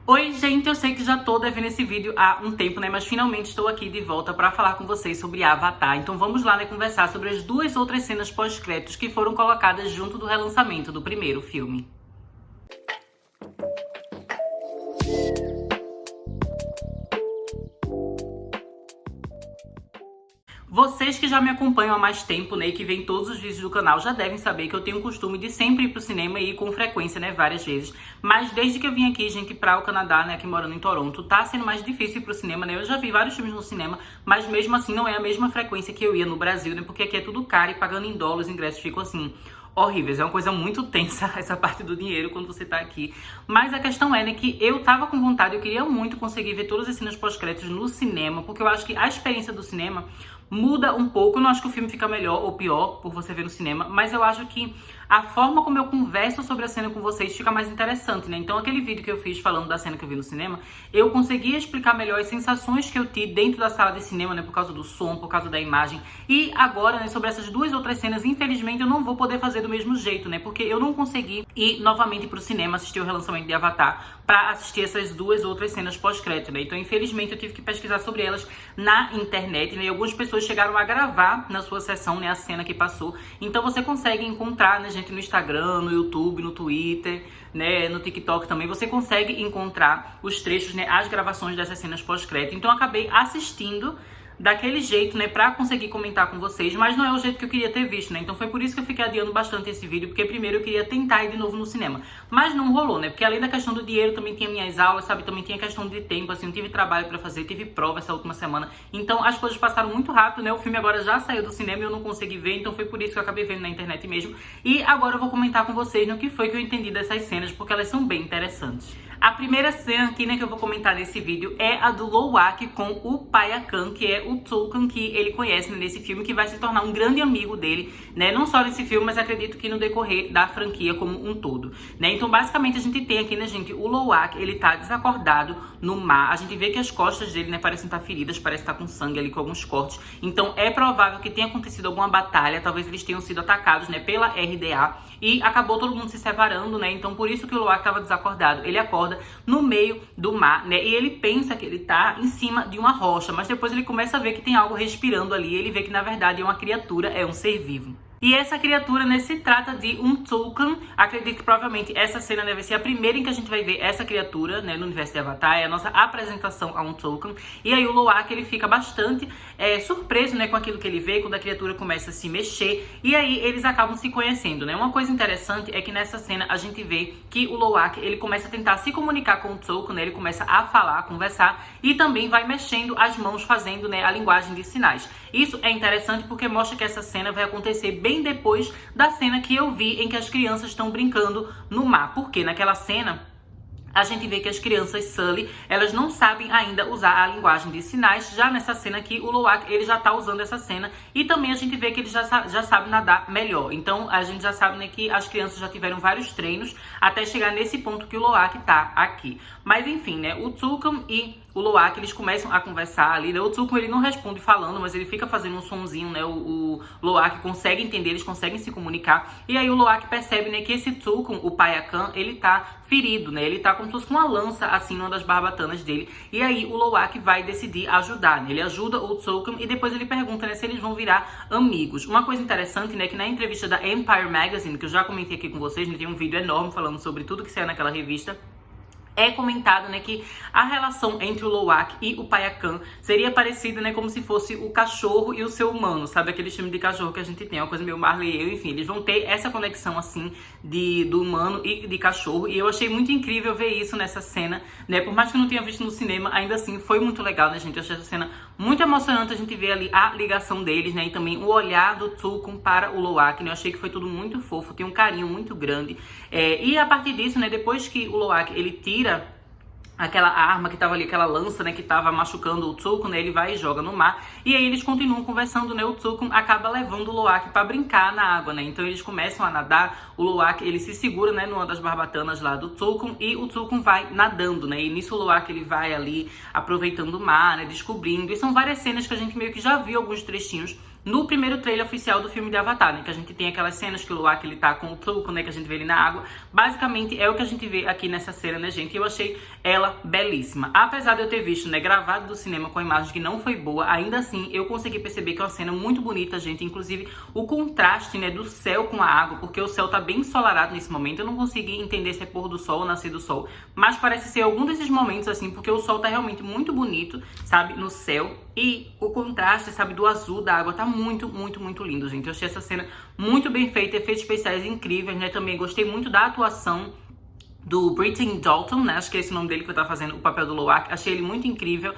Oi, gente, eu sei que já tô devendo esse vídeo há um tempo, né? Mas finalmente estou aqui de volta pra falar com vocês sobre Avatar. Então vamos lá, né, conversar sobre as duas outras cenas pós-créditos que foram colocadas junto do relançamento do primeiro filme. Vocês que já me acompanham há mais tempo, né, e que veem todos os vídeos do canal, já devem saber que eu tenho o costume de sempre ir pro cinema e ir com frequência, né, várias vezes. Mas desde que eu vim aqui, gente, pra o Canadá, né, aqui morando em Toronto, tá sendo mais difícil ir pro cinema, né? Eu já vi vários filmes no cinema, mas mesmo assim não é a mesma frequência que eu ia no Brasil, né, porque aqui é tudo caro e pagando em dólares, os ingressos ficam assim horríveis. É uma coisa muito tensa essa parte do dinheiro quando você tá aqui. Mas a questão é, né, que eu tava com vontade, eu queria muito conseguir ver todas as cenas pós-créditos no cinema, porque eu acho que a experiência do cinema muda um pouco. Eu não acho que o filme fica melhor ou pior por você ver no cinema, mas eu acho que a forma como eu converso sobre a cena com vocês fica mais interessante, né? Então aquele vídeo que eu fiz falando da cena que eu vi no cinema, eu conseguia explicar melhor as sensações que eu tive dentro da sala de cinema, né? Por causa do som, por causa da imagem. E agora, né, sobre essas duas outras cenas, infelizmente eu não vou poder fazer do mesmo jeito, né? Porque eu não consegui ir novamente pro cinema assistir o relançamento de Avatar pra assistir essas duas outras cenas pós-crédito, né? Então infelizmente eu tive que pesquisar sobre elas na internet, né? E algumas pessoas chegaram a gravar na sua sessão, né, a cena que passou. Então você consegue encontrar, né, gente, no Instagram, no YouTube, no Twitter, né, no TikTok também, você consegue encontrar os trechos, né, as gravações dessas cenas pós-crédito. Então eu acabei assistindo daquele jeito, né, pra conseguir comentar com vocês, mas não é o jeito que eu queria ter visto, né? Então foi por isso que eu fiquei adiando bastante esse vídeo, porque primeiro eu queria tentar ir de novo no cinema, mas não rolou, né? Porque além da questão do dinheiro, também tinha minhas aulas, sabe? Também tinha questão de tempo, assim, eu tive trabalho pra fazer, tive prova essa última semana, então as coisas passaram muito rápido, né? O filme agora já saiu do cinema e eu não consegui ver, então foi por isso que eu acabei vendo na internet mesmo. E agora eu vou comentar com vocês no que foi que eu entendi dessas cenas, porque elas são bem interessantes. A primeira cena aqui, né, que eu vou comentar nesse vídeo é a do Lo'ak com o Payakan, que é o Tulkun que ele conhece, né, nesse filme, que vai se tornar um grande amigo dele, né, não só nesse filme, mas acredito que no decorrer da franquia como um todo, né. Então basicamente a gente tem aqui, né, gente, o Lo'ak, ele tá desacordado no mar, a gente vê que as costas dele, né, parecem estar feridas, parece estar com sangue ali, com alguns cortes, então é provável que tenha acontecido alguma batalha, talvez eles tenham sido atacados, né, pela RDA, e acabou todo mundo se separando, né, então por isso que o Lo'ak estava desacordado. Ele acorda no meio do mar, né, e ele pensa que ele tá em cima de uma rocha, mas depois ele começa a ver que tem algo respirando ali, ele vê que na verdade é uma criatura, é um ser vivo. E essa criatura, né, se trata de um Tulkun. Acredito que provavelmente essa cena deve ser a primeira em que a gente vai ver essa criatura, né, no universo de Avatar. É a nossa apresentação a um Tulkun. E aí o Lo'ak, ele fica bastante surpreso, né, com aquilo que ele vê, quando a criatura começa a se mexer. E aí eles acabam se conhecendo, né. Uma coisa interessante é que nessa cena a gente vê que o Lo'ak, ele começa a tentar se comunicar com o Tulkun, né, ele começa a falar, a conversar, e também vai mexendo as mãos, fazendo, né, a linguagem de sinais. Isso é interessante porque mostra que essa cena vai acontecer bem depois da cena que eu vi em que as crianças estão brincando no mar. Porque naquela cena a gente vê que as crianças Sully, elas não sabem ainda usar a linguagem de sinais. Já nessa cena aqui, o Lo'ak, ele já tá usando essa cena. E também a gente vê que ele já sabe nadar melhor. Então a gente já sabe, né, que as crianças já tiveram vários treinos até chegar nesse ponto que o Lo'ak tá aqui. Mas enfim, né, o Tulkun e o Lo'ak, eles começam a conversar ali, né? O Tulkun, ele não responde falando, mas ele fica fazendo um sonzinho, né? O Lo'ak consegue entender, eles conseguem se comunicar. E aí o Lo'ak percebe, né, que esse Tulkun, o Payakan, ele tá ferido, né? Ele tá como se fosse com uma lança, assim, numa das barbatanas dele. E aí o Lo'ak vai decidir ajudar, né? Ele ajuda o Tulkun e depois ele pergunta, né, se eles vão virar amigos. Uma coisa interessante, né, que na entrevista da Empire Magazine, que eu já comentei aqui com vocês, né, tem um vídeo enorme falando sobre tudo que saiu naquela revista, é comentado, né, que a relação entre o Lo'ak e o Payakan seria parecida, né, como se fosse o cachorro e o seu humano, sabe? Aquele filme de cachorro que a gente tem, uma coisa meio Marley e eu, enfim, eles vão ter essa conexão, assim, do humano e de cachorro, e eu achei muito incrível ver isso nessa cena, né? Por mais que eu não tenha visto no cinema, ainda assim foi muito legal, né, gente? Eu achei essa cena muito emocionante, a gente vê ali a ligação deles, né, e também o olhar do Tulkun para o Lo'ak, né? Eu achei que foi tudo muito fofo, tem um carinho muito grande, e a partir disso, né, depois que o Lo'ak, ele tira aquela arma que tava ali, aquela lança, né, que tava machucando o Tulkun, né, ele vai e joga no mar, e aí eles continuam conversando, né, o Tulkun acaba levando o Lo'ak pra brincar na água, né, então eles começam a nadar, o Lo'ak, ele se segura, né, numa das barbatanas lá do Tulkun, e o Tulkun vai nadando, né, e nisso o Lo'ak, ele vai ali aproveitando o mar, né, descobrindo, e são várias cenas que a gente meio que já viu alguns trechinhos no primeiro trailer oficial do filme de Avatar, né? Que a gente tem aquelas cenas que o Loak, ele tá com o truco, né? Que a gente vê ele na água. Basicamente, é o que a gente vê aqui nessa cena, né, gente? E eu achei ela belíssima. Apesar de eu ter visto, né, gravado do cinema com a imagem que não foi boa, ainda assim, eu consegui perceber que é uma cena muito bonita, gente. Inclusive, o contraste, né, do céu com a água, porque o céu tá bem ensolarado nesse momento. Eu não consegui entender se é pôr do sol ou nascer do sol, mas parece ser algum desses momentos, assim, porque o sol tá realmente muito bonito, sabe, no céu. E o contraste, sabe, do azul da água tá muito, muito, muito lindo, gente. Eu achei essa cena muito bem feita, efeitos especiais incríveis, né? Também gostei muito da atuação do Britton Dalton, né? Acho que é esse o nome dele que tá fazendo o papel do Loak. Achei ele muito incrível.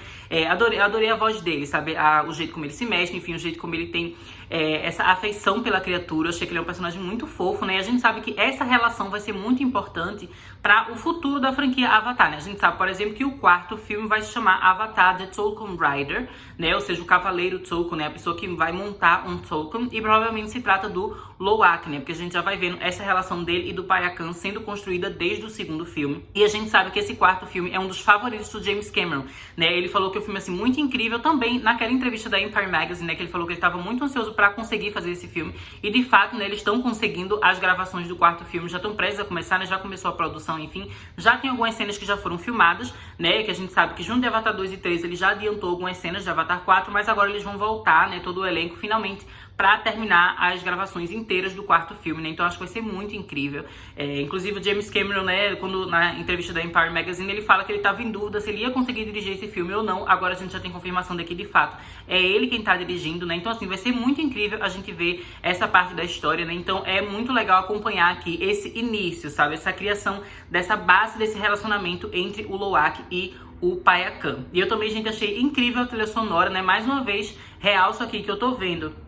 Adorei a voz dele, sabe? O jeito como ele se mexe, enfim, o jeito como ele tem essa afeição pela criatura. Eu achei que ele é um personagem muito fofo, né? E a gente sabe que essa relação vai ser muito importante para o futuro da franquia Avatar, né? A gente sabe, por exemplo, que o quarto filme vai se chamar Avatar The Tulkun Rider, né? Ou seja, o Cavaleiro Tulkun, né? A pessoa que vai montar um Tulkun. E provavelmente se trata do Loak, né? Porque a gente já vai vendo essa relação dele e do Payakan sendo construída desde o segundo filme. E a gente sabe que esse quarto filme é um dos favoritos do James Cameron, né? Ele falou que o filme é, assim, muito incrível também naquela entrevista da Empire Magazine, né? Que ele falou que ele estava muito ansioso para conseguir fazer esse filme. E de fato, né, eles estão conseguindo. As gravações do quarto filme já estão prestes a começar, né? Já começou a produção, enfim. Já tem algumas cenas que já foram filmadas, né? Que a gente sabe que junto de Avatar 2 e 3 ele já adiantou algumas cenas de Avatar 4, mas agora eles vão voltar, né? Todo o elenco finalmente pra terminar as gravações inteiras do quarto filme, né? Então acho que vai ser muito incrível. Inclusive o James Cameron, né, quando na entrevista da Empire Magazine, ele fala que ele tava em dúvida se ele ia conseguir dirigir esse filme ou não. Agora a gente já tem confirmação de que, de fato, é ele quem tá dirigindo, né? Então, assim, vai ser muito incrível a gente ver essa parte da história, né? Então é muito legal acompanhar aqui esse início, sabe? Essa criação dessa base, desse relacionamento entre o Loak e o Payakan. E eu também, gente, achei incrível a trilha sonora, né? Mais uma vez, realço aqui que eu tô vendo.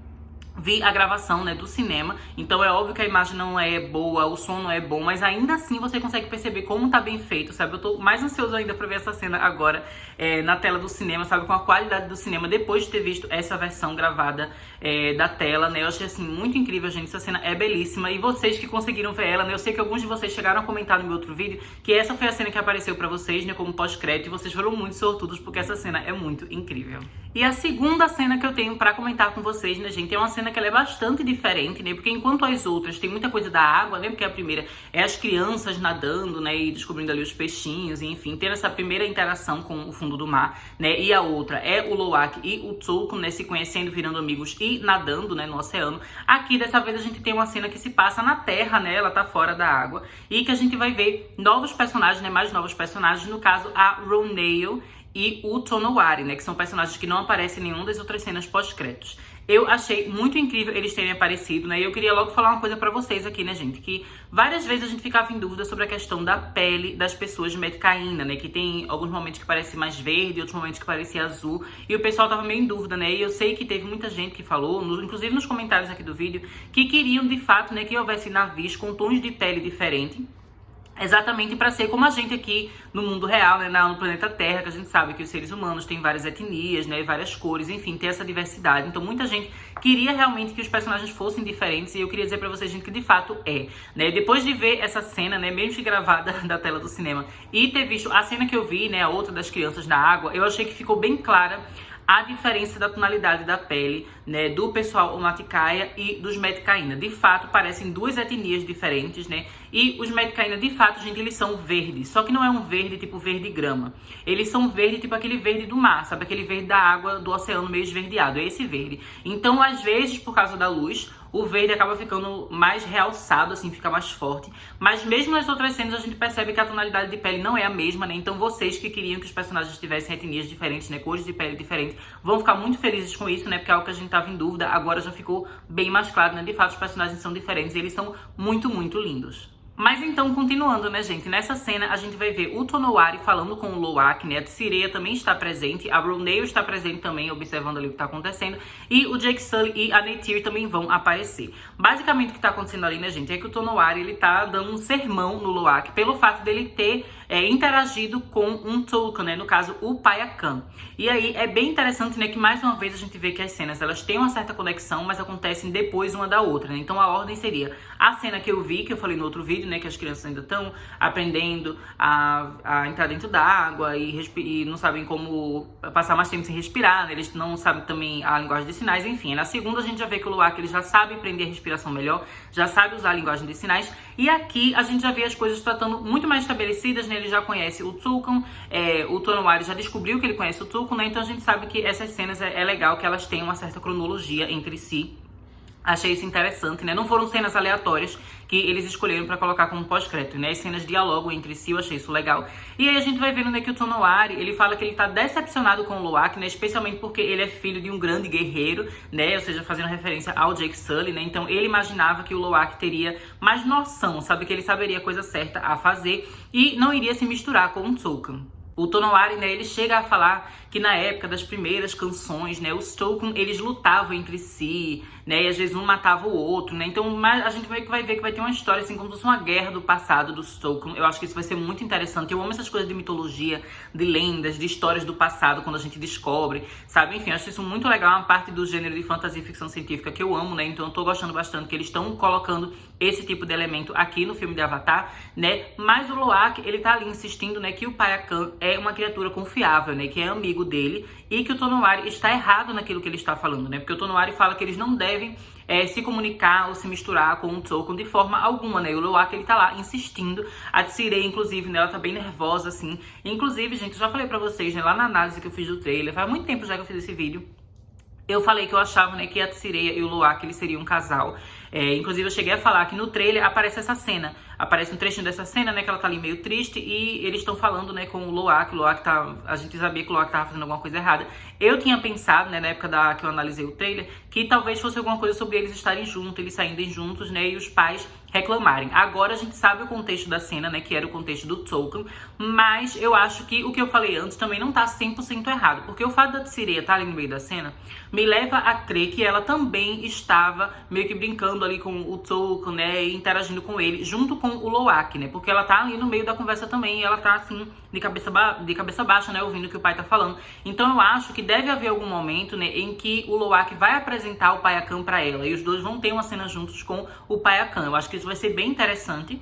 Vi a gravação, né, do cinema, então é óbvio que a imagem não é boa, o som não é bom, mas ainda assim você consegue perceber como tá bem feito, sabe? Eu tô mais ansioso ainda pra ver essa cena agora na tela do cinema, sabe? Com a qualidade do cinema, depois de ter visto essa versão gravada da tela, né? Eu achei, assim, muito incrível, gente. Essa cena é belíssima. E vocês que conseguiram ver ela, né? Eu sei que alguns de vocês chegaram a comentar no meu outro vídeo que essa foi a cena que apareceu pra vocês, né, como pós-crédito, e vocês foram muito sortudos porque essa cena é muito incrível. E a segunda cena que eu tenho pra comentar com vocês, né, gente, é uma cena que ela é bastante diferente, né? Porque enquanto as outras tem muita coisa da água, né? Porque a primeira é as crianças nadando, né? E descobrindo ali os peixinhos, e, enfim, tendo essa primeira interação com o fundo do mar, né? E a outra é o Loak e o Tulkun, né? Se conhecendo, virando amigos e nadando, né? No oceano. Aqui, dessa vez, a gente tem uma cena que se passa na terra, né? Ela tá fora da água. E que a gente vai ver novos personagens, né? Mais novos personagens. No caso, a Ronail e o Tonowari, né? Que são personagens que não aparecem em nenhuma das outras cenas pós-créditos. Eu achei muito incrível eles terem aparecido, né? E eu queria logo falar uma coisa pra vocês aqui, né, gente? Que várias vezes a gente ficava em dúvida sobre a questão da pele das pessoas de Metkayina, né? Que tem alguns momentos que parece mais verde, outros momentos que parecia azul. E o pessoal tava meio em dúvida, né? E eu sei que teve muita gente que falou, inclusive nos comentários aqui do vídeo, que queriam, de fato, né, que houvesse navios com tons de pele diferentes. Exatamente para ser como a gente aqui no mundo real, né, no planeta Terra, que a gente sabe que os seres humanos têm várias etnias, né, várias cores, enfim, tem essa diversidade. Então muita gente queria realmente que os personagens fossem diferentes, e eu queria dizer pra vocês, gente, que de fato né? Depois de ver essa cena, né, mesmo que gravada da tela do cinema, e ter visto a cena que eu vi, né, a outra das crianças na água, eu achei que ficou bem clara a diferença da tonalidade da pele, né, do pessoal Omaticaya e dos Metkayina. De fato, parecem duas etnias diferentes, né? E os Metkayina, de fato, gente, eles são verdes. Só que não é um verde tipo verde grama. Eles são verde tipo aquele verde do mar, sabe? Aquele verde da água do oceano meio esverdeado. É esse verde. Então, às vezes, por causa da luz, o verde acaba ficando mais realçado, assim, fica mais forte. Mas mesmo nas outras cenas a gente percebe que a tonalidade de pele não é a mesma, né? Então vocês que queriam que os personagens tivessem etnias diferentes, né? Cores de pele diferentes, vão ficar muito felizes com isso, né? Porque é algo que a gente tava em dúvida, agora já ficou bem mais claro, né? De fato, os personagens são diferentes e eles são muito, muito lindos. Mas então, continuando, né, gente? Nessa cena, a gente vai ver o Tonowari falando com o Loak, né? A Tsireya também está presente, a Ronail está presente também, observando ali o que está acontecendo. E o Jake Sully e a Neytiri também vão aparecer. Basicamente, o que está acontecendo ali, né, gente? É que o Tonowari, ele tá dando um sermão no Loak, pelo fato dele ter interagido com um Tulkun, né? No caso, o Payakan. E aí é bem interessante, né, que mais uma vez a gente vê que as cenas, elas têm uma certa conexão, mas acontecem depois uma da outra, né? Então a ordem seria a cena que eu vi, que eu falei no outro vídeo, né, que as crianças ainda estão aprendendo a entrar dentro da água e não sabem como passar mais tempo sem respirar, né? Eles não sabem também a linguagem de sinais, enfim. Na segunda a gente já vê que o Loak, ele já sabe aprender a respiração melhor, já sabe usar a linguagem de sinais, e aqui a gente já vê as coisas tratando muito mais estabelecidas, né? Ele já conhece o Tulkun, o Tonowari já descobriu que ele conhece o Tulkun, né? Então a gente sabe que essas cenas é legal que elas têm uma certa cronologia entre si. Achei isso interessante, né? Não foram cenas aleatórias que eles escolheram pra colocar como pós-crédito, né? As cenas dialogam entre si, eu achei isso legal. E aí a gente vai vendo, né, que o Tonowari, ele fala que ele tá decepcionado com o Loak, né? Especialmente porque ele é filho de um grande guerreiro, né? Ou seja, fazendo referência ao Jake Sully, né? Então ele imaginava que o Loak teria mais noção, sabe? Que ele saberia a coisa certa a fazer e não iria se misturar com o Tulkun. O Tonowari, né, ele chega a falar que na época das primeiras canções, né, os Tulkun, eles lutavam entre si, né, e às vezes um matava o outro, né, então a gente vai ver que vai ter uma história, assim, como se fosse uma guerra do passado dos Tulkun. Eu acho que isso vai ser muito interessante. Eu amo essas coisas de mitologia, de lendas, de histórias do passado, quando a gente descobre, sabe, enfim, eu acho isso muito legal, uma parte do gênero de fantasia e ficção científica que eu amo, né, então eu tô gostando bastante que eles estão colocando esse tipo de elemento aqui no filme de Avatar, né, mas o Loak, ele tá ali insistindo, né, que o Payakan é uma criatura confiável, né, que é amigo dele, e que o Tonowari está errado naquilo que ele está falando, né, porque o Tonowari fala que eles não devem se comunicar ou se misturar com o Tulkun de forma alguma, né, e o Loak, ele tá lá insistindo. A Tsirei, inclusive, né, ela tá bem nervosa, assim, inclusive, gente, eu já falei pra vocês, né, lá na análise que eu fiz do trailer, faz muito tempo já que eu fiz esse vídeo, eu falei que eu achava, né, que a Tsirei e o Loak, eles seriam um casal. Inclusive eu cheguei a falar que no trailer aparece essa cena, aparece um trechinho dessa cena, né, que ela tá ali meio triste e eles estão falando, né, com o Loak tá, a gente sabia que o Loak tava fazendo alguma coisa errada. Eu tinha pensado, né, na época que eu analisei o trailer, que talvez fosse alguma coisa sobre eles estarem juntos, eles saírem juntos, né, e os pais reclamarem. Agora a gente sabe o contexto da cena, né, que era o contexto do Tulkun, mas eu acho que o que eu falei antes também não tá 100% errado, porque o fato da Tsirei estar ali no meio da cena me leva a crer que ela também estava meio que brincando ali com o Tulkun, né, e interagindo com ele, junto com o Loak, né, porque ela tá ali no meio da conversa também, e ela tá assim, de cabeça baixa, né, ouvindo o que o pai tá falando. Então eu acho que deve haver algum momento, né, em que o Loak vai apresentar o Payakan pra ela, e os dois vão ter uma cena juntos com o Payakan. Eu acho que isso vai ser bem interessante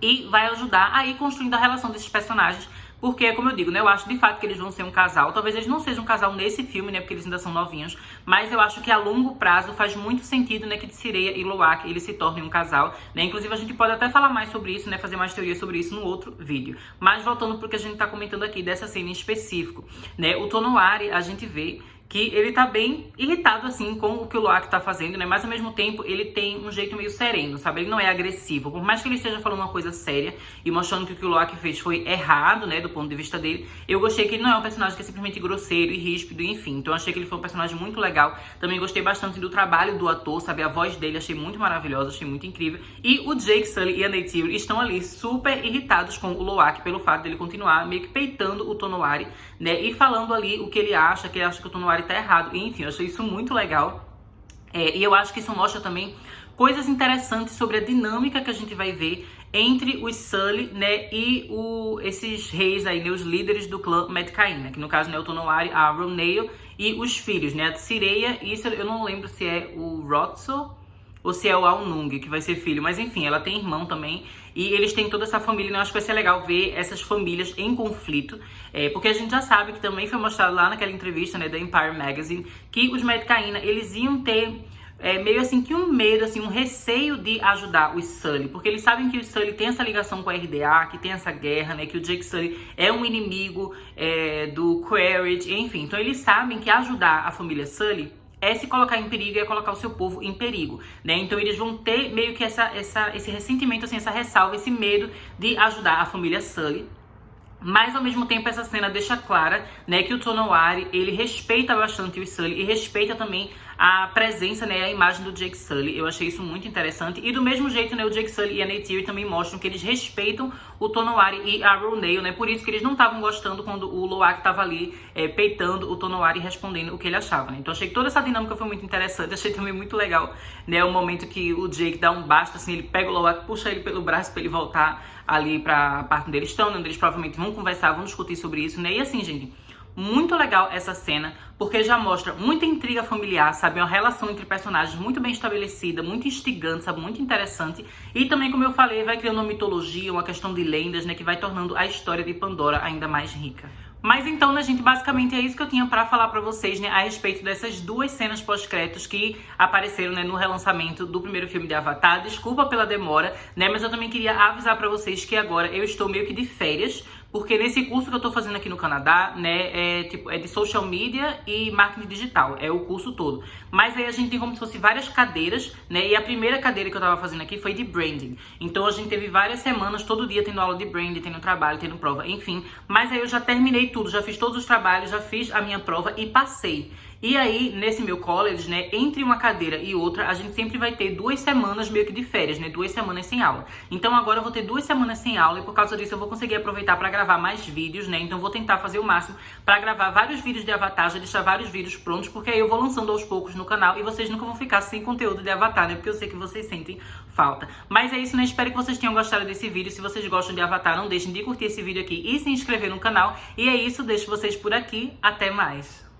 e vai ajudar a ir construindo a relação desses personagens. Porque, como eu digo, né, eu acho de fato que eles vão ser um casal. Talvez eles não sejam um casal nesse filme, né, porque eles ainda são novinhos. Mas eu acho que a longo prazo faz muito sentido, né, que Tsirei e Loak, eles se tornem um casal, né. Inclusive a gente pode até falar mais sobre isso, né, fazer mais teoria sobre isso no outro vídeo. Mas voltando pro que a gente tá comentando aqui dessa cena em específico, né, o Tonowari, a gente vê que ele tá bem irritado, assim, com o que o Loak tá fazendo, né? Mas, ao mesmo tempo, ele tem um jeito meio sereno, sabe? Ele não é agressivo. Por mais que ele esteja falando uma coisa séria e mostrando que o Loak fez foi errado, né? Do ponto de vista dele, eu gostei que ele não é um personagem que é simplesmente grosseiro e ríspido, enfim. Então, eu achei que ele foi um personagem muito legal. Também gostei bastante do trabalho do ator, sabe? A voz dele achei muito maravilhosa, achei muito incrível. E o Jake Sully e a Neytiri estão ali super irritados com o Loak pelo fato dele continuar meio que peitando o Tonowari, né? E falando ali o que ele acha que o Tonowari tá errado. E, enfim, eu achei isso muito legal. E eu acho que isso mostra também coisas interessantes sobre a dinâmica que a gente vai ver entre os Sully, né, e esses reis aí, né, os líderes do clã Medcaína, que no caso, né, o Tonowari, a Ronail e os filhos, né, a Tsireia, isso eu não lembro se é o Rotso ou se é o Aunung, que vai ser filho, mas enfim, ela tem irmão também, e eles têm toda essa família, né? Eu acho que vai ser legal ver essas famílias em conflito, porque a gente já sabe que também foi mostrado lá naquela entrevista, né, da Empire Magazine, que os Medcaína, eles iam ter meio assim que um medo, assim, um receio de ajudar os Sully, porque eles sabem que os Sully tem essa ligação com a RDA, que tem essa guerra, né, que o Jake Sully é um inimigo do Quaritch, enfim, então eles sabem que ajudar a família Sully é se colocar em perigo e é colocar o seu povo em perigo, né? Então eles vão ter meio que esse ressentimento, assim, essa ressalva, esse medo de ajudar a família Sully. Mas, ao mesmo tempo, essa cena deixa clara, né, que o Tonowari, ele respeita bastante os Sully e respeita também a presença, né, a imagem do Jake Sully. Eu achei isso muito interessante. E do mesmo jeito, né, o Jake Sully e a Neytiri também mostram que eles respeitam o Tonowari e a Ronale, né? Por isso que eles não estavam gostando quando o Loak tava ali peitando o Tonowari e respondendo o que ele achava, né? Então achei que toda essa dinâmica foi muito interessante. Achei também muito legal, né, o momento que o Jake dá um basta, assim, ele pega o Loak, puxa ele pelo braço pra ele voltar ali pra parte onde eles estão, né, onde eles provavelmente vão conversar, vão discutir sobre isso, né? E assim, gente, muito legal essa cena, porque já mostra muita intriga familiar, sabe? Uma relação entre personagens muito bem estabelecida, muito instigante, sabe? Muito interessante. E também, como eu falei, vai criando uma mitologia, uma questão de lendas, né? Que vai tornando a história de Pandora ainda mais rica. Mas então, né, gente, basicamente é isso que eu tinha pra falar pra vocês, né, a respeito dessas duas cenas pós-créditos que apareceram, né, no relançamento do primeiro filme de Avatar. Desculpa pela demora, né, mas eu também queria avisar pra vocês que agora eu estou meio que de férias, porque nesse curso que eu tô fazendo aqui no Canadá, né, é de social media e marketing digital, é o curso todo. Mas aí a gente tem como se fosse várias cadeiras, né, e a primeira cadeira que eu tava fazendo aqui foi de branding. Então a gente teve várias semanas, todo dia tendo aula de branding, tendo trabalho, tendo prova, enfim. Mas aí eu já terminei tudo, já fiz todos os trabalhos, já fiz a minha prova e passei. E aí, nesse meu college, né, entre uma cadeira e outra, a gente sempre vai ter 2 semanas meio que de férias, né, 2 semanas sem aula. Então agora eu vou ter 2 semanas sem aula e por causa disso eu vou conseguir aproveitar pra gravar mais vídeos, né, então vou tentar fazer o máximo pra gravar vários vídeos de Avatar, já deixar vários vídeos prontos, porque aí eu vou lançando aos poucos no canal e vocês nunca vão ficar sem conteúdo de Avatar, né, porque eu sei que vocês sentem falta. Mas é isso, né, espero que vocês tenham gostado desse vídeo. Se vocês gostam de Avatar, não deixem de curtir esse vídeo aqui e se inscrever no canal. E é isso, deixo vocês por aqui, até mais!